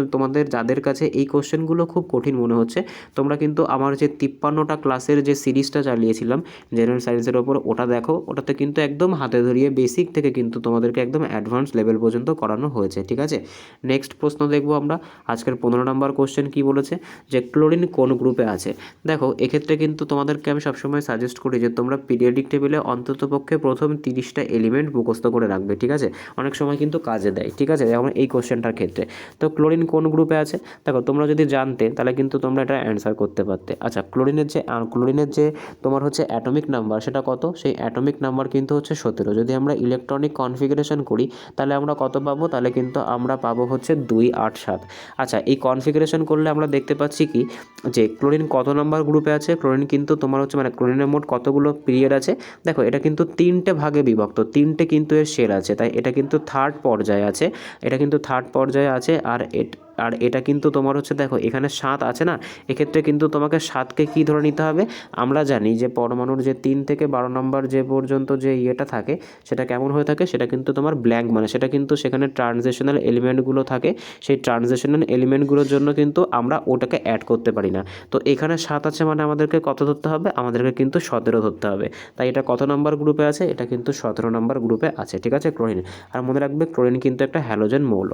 যাদের কাছে এই কোশ্চেনগুলো খুব কঠিন মনে হচ্ছে, তোমরা কিন্তু আমার যে 53টা ক্লাসের যে সিরিজটা চালিয়েছিলাম জেনারেল সায়েন্সের ওপর, ওটা দেখো, ওটাতে কিন্তু একদম হাতে ধরিয়ে বেসিক থেকে কিন্তু তোমাদেরকে একদম অ্যাডভান্স লেভেল পর্যন্ত করানো হয়েছে। ঠিক আছে, নেক্সট প্রশ্ন দেখবো আমরা আজকের 15 নম্বর কোশ্চেন কি বলেছে, যে ক্লোরিন কোন গ্রুপে আছে। দেখো এক্ষেত্রে কিন্তু তোমাদেরকে আমি সবসময় সাজেস্ট করি যে তোমরা পিরিয়ডিক টেবিলে অন্ততপক্ষে প্রথম 30টা এলিমেন্ট মুখস্থ করে রাখবে। ঠিক আছে, আছে, অনেক সময় কিন্তু কাজে দেয়, ঠিক আছে, যেমন এই কোশ্চেনটার ক্ষেত্রে। তো ক্লোরিন কোন গ্রুপে আছে? দেখো তোমরা যদি জানতে তাহলে কিন্তু তোমরা এটা অ্যান্সার করতে পারতে। আচ্ছা, ক্লোরিনের যে তোমার হচ্ছে অ্যাটমিক নাম্বার সেটা কত? সেই অ্যাটমিক নাম্বার কিন্তু হচ্ছে 17। যদি আমরা ইলেকট্রনিক কনফিগারেশন করি তাহলে আমরা কত পাবো? তাহলে কিন্তু আমরা পাবো হচ্ছে 2, 8, 7। আচ্ছা, এই কনফিগারেশন করলে আমরা দেখতে পাচ্ছি কি যে ক্লোরিন কত নাম্বার গ্রুপে আছে? ক্লোরিন কিন্তু তোমার হচ্ছে মানে ক্লোরিনের মোট কতগুলো পিরিয়ড আছে? দেখো এটা কিন্তু 3টে ভাগে বিভক্ত, 3টে কিন্তু এর শেল আছে, তাই এটা কিন্তু থার্ড পর্যায়ে আছে, এটা কিন্তু থার্ড পর্যায়ে আছে। আর এটা কিন্তু তোমার হচ্ছে দেখো এখানে 7 আছে না, এক্ষেত্রে কিন্তু তোমাকে 7কে কী ধরে নিতে হবে? আমরা জানি যে পরমাণুর যে 3 থেকে 12 নম্বর যে পর্যন্ত যে ইয়েটা থাকে সেটা কেমন হয়ে থাকে? সেটা কিন্তু তোমার ব্ল্যাঙ্ক, মানে সেটা কিন্তু সেখানে ট্রানজিশনাল এলিমেন্টগুলো থাকে, সেই ট্রানজিশনাল এলিমেন্টগুলোর জন্য কিন্তু আমরা ওটাকে অ্যাড করতে পারি না। তো এখানে 7 আছে মানে আমাদেরকে কত ধরতে হবে? আমাদেরকে কিন্তু 17 ধরতে হবে। তাই এটা কত নম্বর গ্রুপে আছে? এটা কিন্তু 17 নম্বর গ্রুপে আছে, ঠিক আছে, ক্লোরিন। আর মনে রাখবে ক্লোরিন কিন্তু একটা হ্যালোজেন মৌল।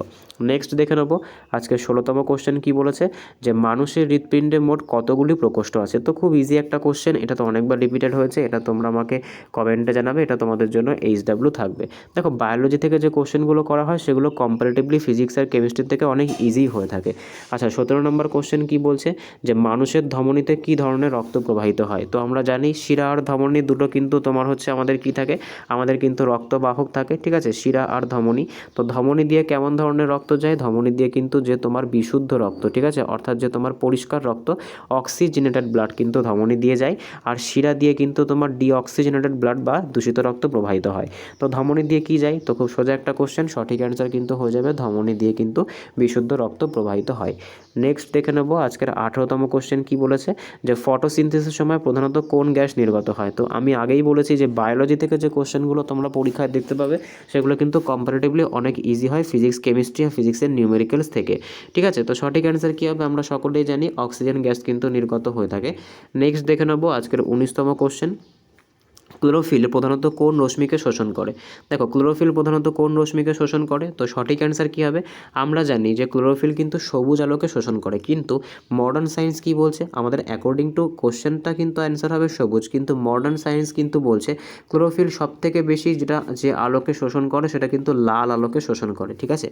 নেক্সট দেখে নেবো আজকে 16তম কোশ্চেন কি বলেছে, যে মানুষের হৃৎপিণ্ডে মোট কতগুলি প্রকোষ্ঠ আছে? তো খুব ইজি একটা কোশ্চেন, এটা তো অনেকবার রিপিটেড হয়েছে, এটা তোমরা আমাকে কমেন্টে জানাবে, এটা তোমাদের জন্য HW থাকবে। দেখো বায়োলজি থেকে যে কোশ্চেনগুলো করা হয় সেগুলো কম্পারেটিভলি ফিজিক্স আর কেমিস্ট্রির থেকে অনেক ইজি হয়ে থাকে। আচ্ছা, 17 নম্বর কোশ্চেন কি বলছে, যে মানুষের ধমনীতে কী ধরনের রক্ত প্রবাহিত হয়? তো আমরা জানি শিরা আর ধমনী দুটো কিন্তু তোমার হচ্ছে আমাদের কি থাকে? আমাদের কিন্তু রক্তবাহক থাকে, ঠিক আছে, শিরা আর ধমনী। তো ধমনী দিয়ে কেমন ধরনের রক্ত যায়? ধমনী দিয়ে কিন্তু যে তোমার বিশুদ্ধ রক্ত, ঠিক আছে, অর্থাৎ যে তোমার পরিষ্কার রক্ত, অক্সিজেনেটেড ব্লাড কিন্তু ধমনী দিয়ে যায়। আর শিরা দিয়ে কিন্তু তোমার ডিঅক্সিজেনেটেড ব্লাড বা দূষিত রক্ত প্রবাহিত হয়। তো ধমনী দিয়ে কি যায়? তো খুব সোজা একটা কোশ্চেন, সঠিক অ্যান্সার কিন্তু হয়ে যাবে ধমনী দিয়ে কিন্তু বিশুদ্ধ রক্ত প্রবাহিত হয়। নেক্সট দেখে নেবো আজকের 18তম কোশ্চেন কি বলেছে, যে ফটোসিনথেসিসের সময় প্রধানত কোন গ্যাস নির্গত হয়? তো আমি আগেই বলেছি যে বায়োলজি থেকে যে কোশ্চেনগুলো তোমরা পরীক্ষায় দেখতে পাবে সেগুলো কিন্তু কম্পারেটিভলি অনেক ইজি হয় ফিজিক্স, কেমিস্ট্রি আর ফিজিক্সের নিউমেরিক্যালস থেকে, ঠিক আছে। তো সঠিক অ্যান্সার কী হবে? আমরা সকলেই জানি অক্সিজেন গ্যাস কিন্তু নির্গত হয়ে থাকে। নেক্সট দেখে নেবো আজকের 19তম কোশ্চেন, ক্লোরোফিল প্রধানত কোন রশ্মিকে শোষণ করে? দেখো ক্লোরোফিল প্রধানত কোন রশ্মিকে শোষণ করে? তো সঠিক অ্যান্সার কী হবে? আমরা জানি যে ক্লোরোফিল কিন্তু সবুজ আলোকে শোষণ করে, কিন্তু মডার্ন সায়েন্স কী বলছে? আমাদের অ্যাকর্ডিং টু কোশ্চেনটা কিন্তু অ্যান্সার হবে সবুজ, কিন্তু মডার্ন সায়েন্স কিন্তু বলছে ক্লোরোফিল সবথেকে বেশি যে আলোকে শোষণ করে সেটা কিন্তু লাল আলোকে শোষণ করে, ঠিক আছে।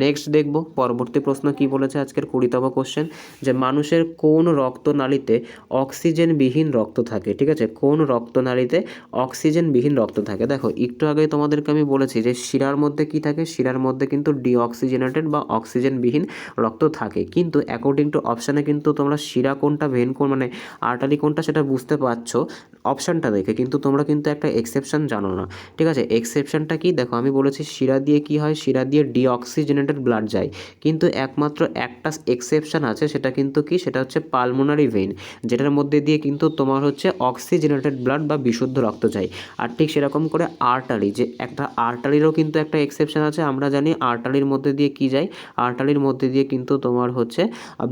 নেক্সট দেখব পরবর্তী প্রশ্ন কি বলেছে আজকের 20তম কোশ্চেন, যে মানুষের কোন রক্তনালীতে অক্সিজেনবিহীন রক্ত থাকে? ঠিক আছে, কোন রক্তনালীতে অক্সিজেনবিহীন রক্ত থাকে? দেখো একটু আগে তোমাদেরকে আমি বলেছি যে শিরার মধ্যে কি থাকে? শিরার মধ্যে কিন্তু ডিঅক্সিজেনেটেড বা অক্সিজেনবিহীন রক্ত থাকে, কিন্তু অ্যাকর্ডিং টু অপশানে কিন্তু তোমরা শিরা কোনটা, ভেন কোন, মানে আর্টারি কোনটা সেটা বুঝতে পারছো অপশানটা দেখে, কিন্তু তোমরা কিন্তু একটা এক্সেপশন জানো না, ঠিক আছে। এক্সেপশনটা কি? দেখো আমি বলেছি শিরা দিয়ে কি হয়? শিরা দিয়ে ডিঅক্সিজেনেটেড ব্লাড যায়, কিন্তু একমাত্র একটা এক্সেপশন আছে, সেটা কিন্তু কি? সেটা হচ্ছে পালমোনারি ভেইন, যেটার মধ্যে দিয়ে কিন্তু তোমার হচ্ছে অক্সিজেনেটেড ব্লাড বা বিশুদ্ধ রক্ত যায়। আর ঠিক সেরকম করে আর্টারি, যে একটা আর্টারিরও কিন্তু একটা এক্সেপশন আছে, আমরা জানি আর্টারির মধ্যে দিয়ে কি যায়? আর্টারির মধ্যে দিয়ে কিন্তু তোমার হচ্ছে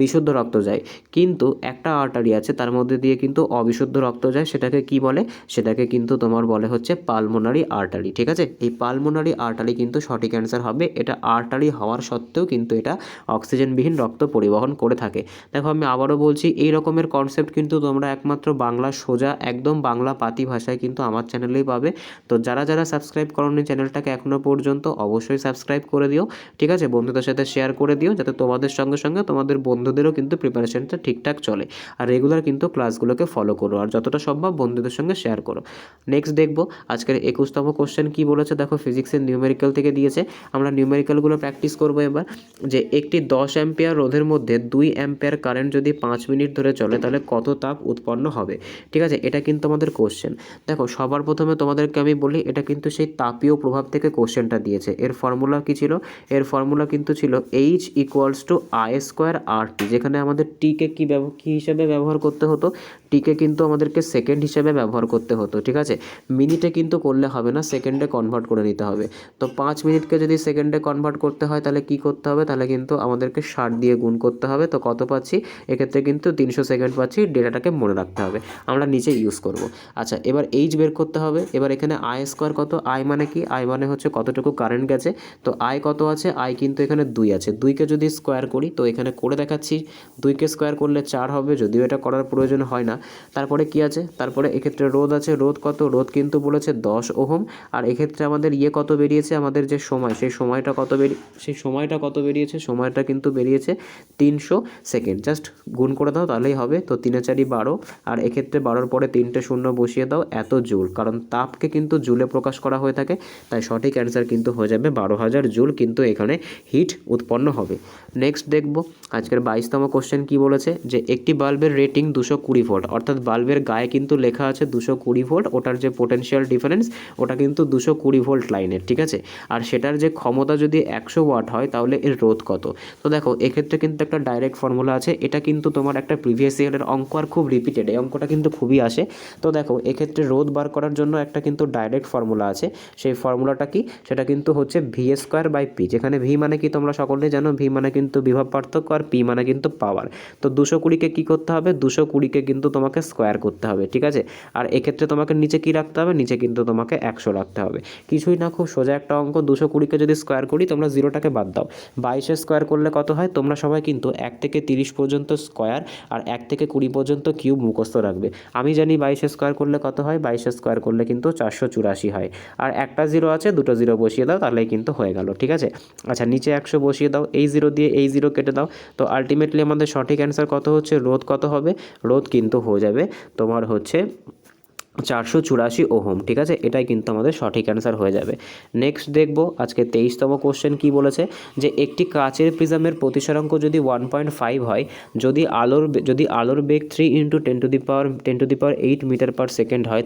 বিশুদ্ধ রক্ত যায়, কিন্তু একটা আর্টারি আছে তার মধ্যে দিয়ে কিন্তু অবিশুদ্ধ রক্ত যায়, সেটাকে কি বলে? সেটাকে কিন্তু তোমার বলে হচ্ছে পালমোনারি আর্টারি, ঠিক আছে। এই পালমোনারি আর্টারি কিন্তু সঠিক অ্যান্সার হবে। এটা আর্টারি হওয়ার সত্ত্বেও কিন্তু এটা অক্সিজেনবিহীন রক্ত পরিবহন করে থাকে। দেখো আমি আবারও বলছি, এই রকমের কনসেপ্ট কিন্তু তোমরা একমাত্র বাংলা সোজা একদম বাংলা পাতি ভাষায় কিন্তু আমার চ্যানেলেই পাবে। তো যারা যারা সাবস্ক্রাইব করোনি চ্যানেলটাকে এখনও পর্যন্ত অবশ্যই সাবস্ক্রাইব করে দিও, ঠিক আছে, বন্ধুদের সাথে শেয়ার করে দিও, যাতে তোমাদের সঙ্গে সঙ্গে তোমাদের বন্ধুদেরও কিন্তু প্রিপারেশনটা ঠিকঠাক চলে। আর রেগুলার কিন্তু ক্লাসগুলোকে ফলো করো, আর যতটা সম্ভব বন্ধুদের সঙ্গে শেয়ার করো। নেক্সট দেখবো আজকের 21তম কোশ্চেন কি বলেছে, দেখো ফিজিক্সের নিউমেরিক্যাল থেকে দিয়েছে, আমরা নিউমেরিক্যালগুলো প্র্যাকটিস করবো এবার। যে একটি 10 অ্যাম্পিয়ার রোধের মধ্যে 2 অ্যাম্পিয়ার কারেন্ট যদি 5 মিনিট ধরে চলে তাহলে কত তাপ উৎপন্ন হবে? ঠিক আছে, এটা কিন্তু আমাদের কোশ্চেন। দেখো সবার প্রথমে তোমাদেরকে আমি বলি, এটা কিন্তু সেই তাপীয় প্রভাব থেকে কোশ্চেনটা দিয়েছে। এর ফর্মুলা কি ছিল? এর ফর্মুলা কিন্তু ছিল H=I²RT, যেখানে আমাদের টিকে কী হিসাবে ব্যবহার করতে হতো? টিকে কিন্তু আমাদেরকে সেকেন্ড হিসেবে ব্যবহার করতে হতো, ঠিক আছে। মিনিটে কিন্তু করলে হবে না, সেকেন্ডে কনভার্ট করে নিতে হবে। তো 5 মিনিটকে যদি সেকেন্ডে কনভার্ট করতে হয় তাহলে কি করতে হবে? তাহলে কিন্তু আমাদেরকে 60 দিয়ে গুণ করতে হবে। তো কত পাচ্ছি? এক্ষেত্রে কিন্তু 300 সেকেন্ড পাচ্ছি। ডেটাটাকে মনে রাখতে হবে, আমরা নিচে ইউজ করব। আচ্ছা, এবার এইচ বের করতে হবে। এবার এখানে আই স্কোয়ার কত, আই মানে কি, আই মানে হচ্ছে কতটুকু কারেন্ট গেছে। তো আই কত আছে, আই কিন্তু এখানে 2 আছে, 2কে যদি স্কোয়ার করি, তো এখানে করে দেখাচ্ছি, 2কে স্কোয়ার করলে 4 হবে, যদিও এটা করার প্রয়োজন হয় না। তারপরে কি আছে, তারপরে এক্ষেত্রে রোধ আছে, রোধ কত, রোধ কিন্তু বলেছে 10 ওহম। আর এক্ষেত্রে আমাদের কত বেরিয়েছে, আমাদের যে সময়, সেই সময়টা কত বেরিয়েছে, সময়টা কিন্তু বেরিয়েছে 300 সেকেন্ড। জাস্ট গুণ করে দাও তাহলেই হবে। তো 3 4 12, আর এক্ষেত্রে 12-র পরে 3টে শূন্য বসিয়ে দাও, এত জুল, কারণ তাপকে কিন্তু জুলে প্রকাশ করা হয়ে থাকে, তাই সঠিক অ্যান্সার কিন্তু হয়ে যাবে 12,000 জুল কিন্তু এখানে হিট উৎপন্ন হবে। নেক্সট দেখব আজকের 22তম কোশ্চেন কি বলেছে, যে একটি বাল্বের রেটিং 220 ভোল্ট, অর্থাৎ বাল্বের গায়ে কিন্তু লেখা আছে 220 ভোল্ট, ওটার যে পোটেনশিয়াল ডিফারেন্স ওটা কিন্তু 220 ভোল্ট লাইনের, ঠিক আছে। আর সেটার যে ক্ষমতা যদি 100 ওয়াট হয় তাহলে এর রোধ কত। তো দেখো এক্ষেত্রে কিন্তু একটা ডাইরেক্ট ফর্মুলা আছে, এটা কিন্তু তোমার একটা প্রিভিয়াস ইয়ারের অঙ্ক, আর খুব রিপিটেড, এই অঙ্কটা কিন্তু খুবই আসে। তো দেখো এক্ষেত্রে রোধ বার করার জন্য একটা কিন্তু ডাইরেক্ট ফর্মুলা আছে, সেই ফর্মুলাটা কি, সেটা কিন্তু হচ্ছে ভি স্কোয়ার বাই পি, যেখানে ভি মানে কি তোমরা সকলেই জানো, ভি মানে কিন্তু বিভব পার্থক্য, আর পি মানে কিন্তু পাওয়ার। তো 220কে কী করতে হবে, 220কে কিন্তু তোমাকে স্কোয়ার করতে হবে, ঠিক আছে। আর এক্ষেত্রে তোমাকে নিচে কি রাখতে হবে, নিচে কিন্তু তোমাকে 100 রাখতে হবে। কিছুই না, খুব সোজা একটা অঙ্ক। 220কে যদি স্কোয়ার করি, তোমরা 0টাকে বাদ দাও, 22 স্কোয়ার করলে কত হয়, তোমরা সবাই কিন্তু 1 থেকে 30 পর্যন্ত স্কোয়ার আর 1 থেকে 20 পর্যন্ত কিউব মুখস্থ রাখবে। আমি জানি 22 স্কোয়ার করলে কত হয়, 22 স্কোয়ার করলে কিন্তু 484 হয়। আর একটা 0 আছে, দুটো 0 বসিয়ে দাও, তাহলেই কিন্তু হয়ে গেল, ঠিক আছে। আচ্ছা, নিচে 100 বসিয়ে দাও, এই 0 দিয়ে এই 0 কেটে দাও। তো আলটিমেটলি আমাদের সঠিক অ্যান্সার কত হচ্ছে, রোধ কত হবে, রোধ কিন্তু হয়ে যাবে তোমার হচ্ছে 484 ওহম, ঠিক আছে। এটাই কিন্তু আমাদের সঠিক অ্যান্সার হয়ে যাবে। নেক্সট দেখব আজকে 23তম কোশ্চেন কি বলেছে, যে একটি কাচের প্রিজমের প্রতিসরাঙ্ক যদি 1.5 হয়, যদি আলোর বেগ 3 × 10⁸ মিটার পার সেকেন্ড হয়,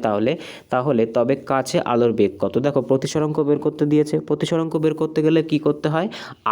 তাহলে তবে কাছে আলোর বেগ কত। দেখো প্রতিসরাঙ্ক বের করতে দিয়েছে, প্রতিসরাঙ্ক বের করতে গেলে কি করতে হয়,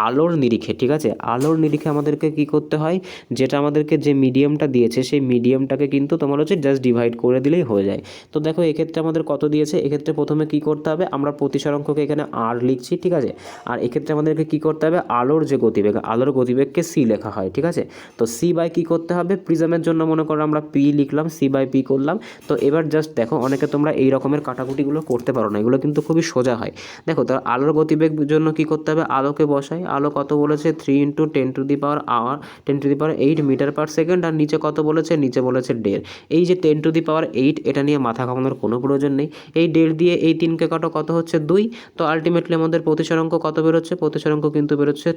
আলোর নিরিখে, ঠিক আছে, আলোর নিরিখে আমাদেরকে কি করতে হয়, যেটা আমাদেরকে যে মিডিয়ামটা দিয়েছে সেই মিডিয়ামটাকে কিন্তু তোমার হচ্ছে জাস্ট ডিভাইড করে দিলেই হয়ে যায়। তো দেখো এক্ষেত্রে আমাদের কত দিয়েছে, এক্ষেত্রে প্রথমে কি করতে হবে, আমরা প্রতিসরাঙ্ককে এখানে আর লিখছি, ঠিক আছে। আর এক্ষেত্রে আমাদেরকে কি করতে হবে, আলোর যে গতিবেগ, আলোর গতিবেগকে সি লেখা হয়, ঠিক আছে। তো সি বাই কি করতে হবে, প্রিজমের জন্য মনে করো আমরা পি লিখলাম, সি বাই পি করলাম। তো এবার জাস্ট দেখো, অনেকে তোমরা এই রকমের কাটাকুটিগুলো করতে পারো না, এগুলো কিন্তু খুবই সোজা হয়। দেখো তো আলোর গতিবেগ জন্য কি করতে হবে, আলোকে বসাই, আলো কত বলেছে 3 × 10⁸ মিটার পার সেকেন্ড, আর নিচে কত বলেছে, নিচে বলেছে 1.5। এই যে 10⁸, এটা নিয়ে মাথা ঘামানোর কোনো প্রয়োজন নেই। এই 1.5 দিয়ে এই 3কে কাটো, কত হচ্ছে 2। তো আলটিমেটলি আমাদের প্রতিসরাঙ্ক কত বেরোচ্ছে, প্রতিসরাঙ্ক কিন্তু বেরোচ্ছে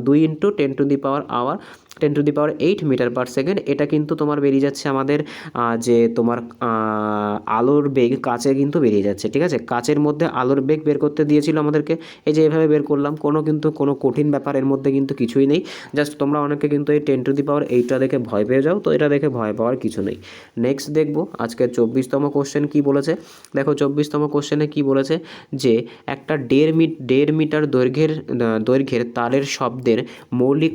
2 × 10⁸ মিটার পার সেকেন্ড। এটা কিন্তু তোমার বেরিয়ে যাচ্ছে আমাদের যে তোমার আলোর বেগ কাচে কিন্তু বেরিয়ে যাচ্ছে, ঠিক আছে। কাচের মধ্যে আলোর বেগ বের করতে দিয়েছিল আমাদেরকে, এই যে এভাবে বের করলাম, কোনো কঠিন ব্যাপার এর মধ্যে কিন্তু কিছুই নেই। জাস্ট তোমরা অনেকে কিন্তু এই 10⁸ দেখে ভয় পেয়ে যাও, তো এটা দেখে ভয় পাওয়ার কিছু নেই। নেক্সট দেখবো আজকে 24তম কোশ্চেন কি বলেছে। দেখো 24তম কোশ্চেনে কি বলেছে, যে একটা 1.5 মিটার দৈর্ঘ্যের তারের শব্দের মৌলিক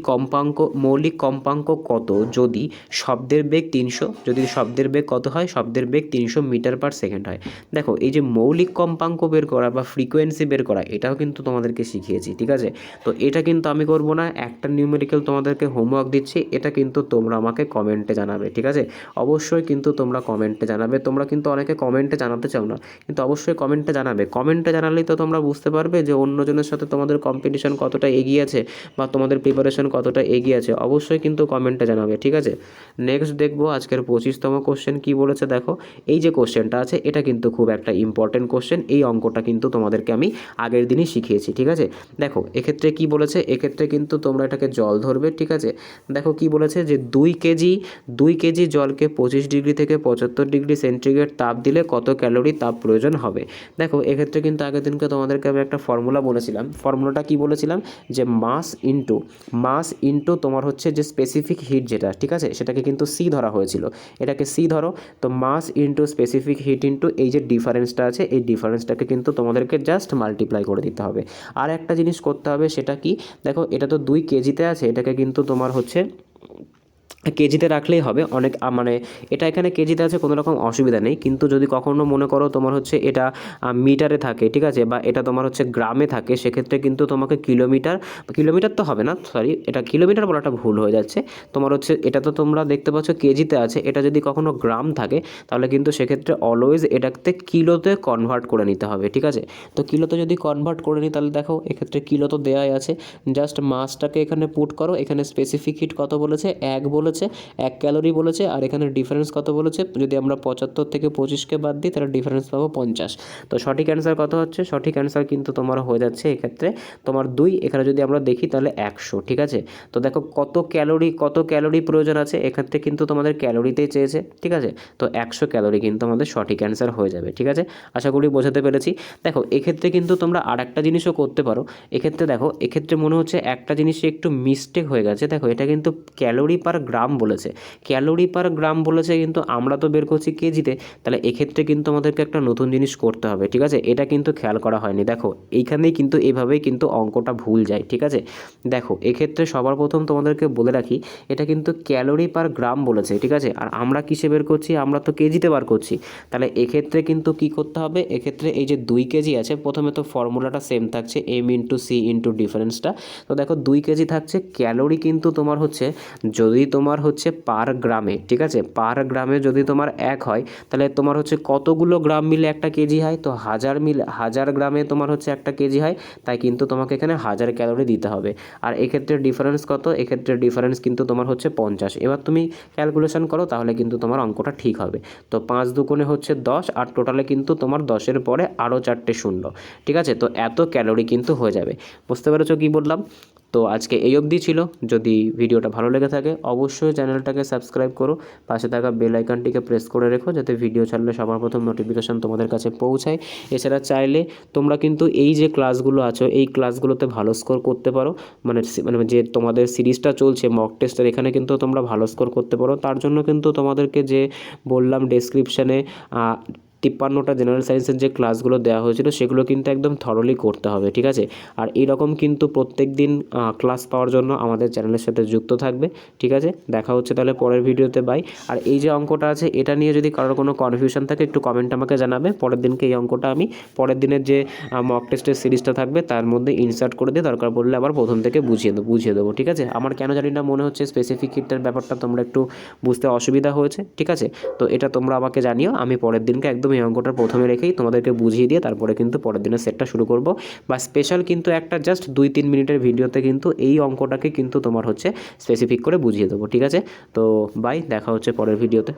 কম্পাঙ্ক কত, যদি শব্দের বেগ 300, যদি শব্দের বেগ কত হয়, শব্দের বেগ 300 মিটার পার সেকেন্ড হয়। দেখো এই যে মৌলিক কম্পাঙ্ক বের করা বা ফ্রিকোয়েন্সি বের করা, এটাও কিন্তু তোমাদেরকে শিখিয়েছি, ঠিক আছে। তো এটা কিন্তু আমি করব না, একটা নিউমেরিক্যাল তোমাদেরকে হোমওয়ার্ক দিচ্ছি, এটা কিন্তু তোমরা আমাকে কমেন্টে জানাবে, ঠিক আছে। অবশ্যই কিন্তু তোমরা কমেন্টে জানাবে, তোমরা কিন্তু অনেকে কমেন্টে জানাতে চাও না, কিন্তু অবশ্যই কমেন্টে জানাবে। কমেন্টে জানালেই তো তোমরা বুঝতে পারবে যে অন্যজনের সাথে তোমাদের কম্পিটিশন কতটা এগিয়ে আছে বা তোমাদের প্রিপারেশন কতটা এগিয়ে আছে। অবশ্যই কিন্তু কমেন্টে জানাবে, ঠিক আছে। নেক্সট দেখবো আজকের 25তম কোশ্চেন কি বলেছে। দেখো এই যে কোশ্চেনটা আছে, এটা কিন্তু খুব একটা ইম্পর্টেন্ট কোশ্চেন, এই অঙ্কটা কিন্তু তোমাদেরকে আমি আগের দিনই শিখিয়েছি, ঠিক আছে। দেখো এক্ষেত্রে কি বলেছে, এক্ষেত্রে কিন্তু তোমরা এটাকে জল ধরবে, ঠিক আছে। দেখো কি বলেছে, যে 2 কেজি জলকে 25 ডিগ্রি থেকে 75 ডিগ্রি সেন্টিগ্রেড তাপ দিলে কত ক্যালোরি তাপ প্রয়োজন হবে। দেখো এক্ষেত্রে কিন্তু আগের দিনকে তোমাদেরকে আমি একটা ফর্মুলা বলেছিলাম, ফর্মুলাটা কি বলেছিলাম, যে মাস ইন্টু তোমার হচ্ছে যে স্পেসিফিক হিট যেটা, ঠিক আছে, সেটাকে কিন্তু সি ধরা হয়েছিল, এটাকে সি ধরো। তো mass into specific heat into এই যে ডিফারেন্সটা আছে, এই ডিফারেন্সটাকে কিন্তু তোমাদেরকে জাস্ট মাল্টিপ্লাই করে দিতে হবে। আর একটা জিনিস করতে হবে, সেটা কি, দেখো এটা তো 2 কেজিতে আছে, এটাকে কিন্তু তোমার হচ্ছে কেজিতে রাখলেই হবে অনেক মানে এটা এখানে কেজিতে আছে, কোনো রকম অসুবিধা নেই। কিন্তু যদি কখনো মনে করো তোমার হচ্ছে এটা মিটারে থাকে, ঠিক আছে, বা এটা তোমার হচ্ছে গ্রামে থাকে, সেক্ষেত্রে কিন্তু তোমাকে কিলোমিটার তো হবে না, সরি, এটা কিলোমিটার বলাটা ভুল হয়ে যাচ্ছে। তোমার হচ্ছে এটা তো তোমরা দেখতে পাচ্ছ কেজিতে আছে, এটা যদি কখনো গ্রাম থাকে তাহলে কিন্তু সেক্ষেত্রে অলওয়েজ এটাকে কিলোতে কনভার্ট করে নিতে হবে, ঠিক আছে। তো কিলোতে যদি কনভার্ট করে নিই তাহলে দেখো এক্ষেত্রে কিলো তো দেওয়াই আছে, জাস্ট মাসটাকে এখানে পুট করো। এখানে স্পেসিফিক হিট কত বলেছে, 1 বলেছে, 1 ক্যালোরি বলেছে। আর এখানে ডিফারেন্স কত বলেছে, যদি আমরা 75 থেকে 25কে বাদ দিই তাহলে ডিফারেন্স পাবো 50। তো সঠিক অ্যান্সার কত হচ্ছে, সঠিক অ্যান্সার কিন্তু তোমার হয়ে যাচ্ছে এক্ষেত্রে তোমার 2। এখানে যদি আমরা দেখি তাহলে 100, ঠিক আছে। তো দেখো কত ক্যালোরি প্রয়োজন আছে, এক্ষেত্রে কিন্তু তোমাদের ক্যালোরিতেই চেয়েছে, ঠিক আছে। তো 100 ক্যালোরি কিন্তু আমাদের সঠিক অ্যান্সার হয়ে যাবে, ঠিক আছে। আশা করি বোঝাতে পেরেছি। দেখো এক্ষেত্রে কিন্তু তোমরা আরেকটা জিনিসও করতে পারো। এক্ষেত্রে দেখো, এক্ষেত্রে মনে হচ্ছে একটা জিনিসে একটু মিস্টেক হয়ে গেছে। দেখো এটা কিন্তু ক্যালোরি পার গ্রাম বলেছে, ক্যালোরি পার গ্রাম বলেছে, কিন্তু আমরা তো বের করছি কেজিতে। তাহলে এক্ষেত্রে কিন্তু আমাদেরকে একটা নতুন জিনিস করতে হবে, ঠিক আছে। এটা কিন্তু খেয়াল করা হয়নি। দেখো এইখানেই কিন্তু এইভাবেই কিন্তু অঙ্কটা ভুল যায়, ঠিক আছে। দেখো এক্ষেত্রে সবার প্রথম তোমাদেরকে বলে রাখি, এটা কিন্তু ক্যালোরি পার গ্রাম বলেছে, ঠিক আছে। আর আমরা কিসে বের করছি, আমরা তো কেজিতে বার করছি। তাহলে এক্ষেত্রে কিন্তু কি করতে হবে, এক্ষেত্রে এই যে 2 কেজি আছে, প্রথমে তো ফর্মুলাটা সেম থাকছে, এম ইন্টু সি ইন্টু ডিফারেন্সটা। তো দেখো 2 কেজি থাকছে, ক্যালোরি কিন্তু তোমার হচ্ছে, যদি তোমার হচ্ছে পার গ্রামে, ঠিক আছে, পার গ্রামে যদি তোমার 1 হয় তাহলে তোমার হচ্ছে কতগুলো গ্রাম মিলে একটা কেজি হয়, তো 1000 গ্রামে তোমার হচ্ছে একটা কেজি হয়। তাই কিন্তু তোমাকে এখানে 1000 ক্যালোরি দিতে হবে। আর এক্ষেত্রে ডিফারেন্স কত, এক্ষেত্রে ডিফারেন্স কিন্তু তোমার হচ্ছে 50। এবার তুমি ক্যালকুলেশন করো, তাহলে কিন্তু তোমার অঙ্কটা ঠিক হবে। তো 5 দুগুণে হচ্ছে 10, আর টোটালে কিন্তু তোমার 10-এর পরে আরও 4টে শূন্য, ঠিক আছে। তো এত ক্যালোরি কিন্তু হয়ে যাবে। বুঝতে পেরেছো কী বললাম? তো আজকে এই অবধি ছিল। যদি ভিডিওটা ভালো লেগে থাকে অবশ্যই চ্যানেলটাকে সাবস্ক্রাইব করো, পাশে থাকা বেল আইকনটিকে প্রেস করে রেখো, যাতে ভিডিও ছাড়লে সবার প্রথম নোটিফিকেশন তোমাদের কাছে পৌঁছায়। এছাড়া চাইলে তোমরা কিন্তু এই যে ক্লাসগুলো আছে এই ক্লাসগুলোতে ভালো স্কোর করতে পারো। মানে যে তোমাদের সিরিজটা চলছে মক টেস্টের, এখানে কিন্তু তোমরা ভালো স্কোর করতে পারো। তার জন্য কিন্তু তোমাদেরকে যে বললাম ডেসক্রিপশানে 53টা জেনারেল সায়েন্সের যে ক্লাসগুলো দেওয়া হয়েছিল সেগুলো কিন্তু একদম থরলি করতে হবে, ঠিক আছে। আর এইরকম কিন্তু প্রত্যেক দিন ক্লাস পাওয়ার জন্য আমাদের চ্যানেলের সাথে যুক্ত থাকবে, ঠিক আছে। দেখা হচ্ছে তাহলে পরের ভিডিওতে, বাই। আর এই যে অঙ্কটা আছে এটা নিয়ে যদি কারোর কোনো কনফিউশন থাকে একটু কমেন্ট আমাকে জানাবে। পরের দিনকে এই অঙ্কটা আমি পরের দিনের যে মক টেস্টের সিরিজটা থাকবে তার মধ্যে ইনসার্ট করে দিয়ে দরকার পড়লে আবার প্রথম থেকে বুঝিয়ে দেবো, ঠিক আছে। আমার কেন জানি না মনে হচ্ছে স্পেসিফিক হিটের ব্যাপারটা তোমরা একটু বুঝতে অসুবিধা হয়েছে, ঠিক আছে। তো এটা তোমরা আমাকে জানিও, আমি পরের দিনকে একদম এই অঙ্কটা প্রথমে রেখেই তোমাদেরকে বুঝিয়ে দিয়ে তারপরে কিন্তু পরের দিনের সেটটা শুরু করব। বা স্পেশাল কিন্তু একটা জাস্ট 2-3 মিনিটের ভিডিওতে কিন্তু এই অঙ্কটাকে কিন্তু তোমার হচ্ছে স্পেসিফিক করে বুঝিয়ে দেবো, ঠিক আছে। তো বাই, দেখা হচ্ছে পরের ভিডিওতে।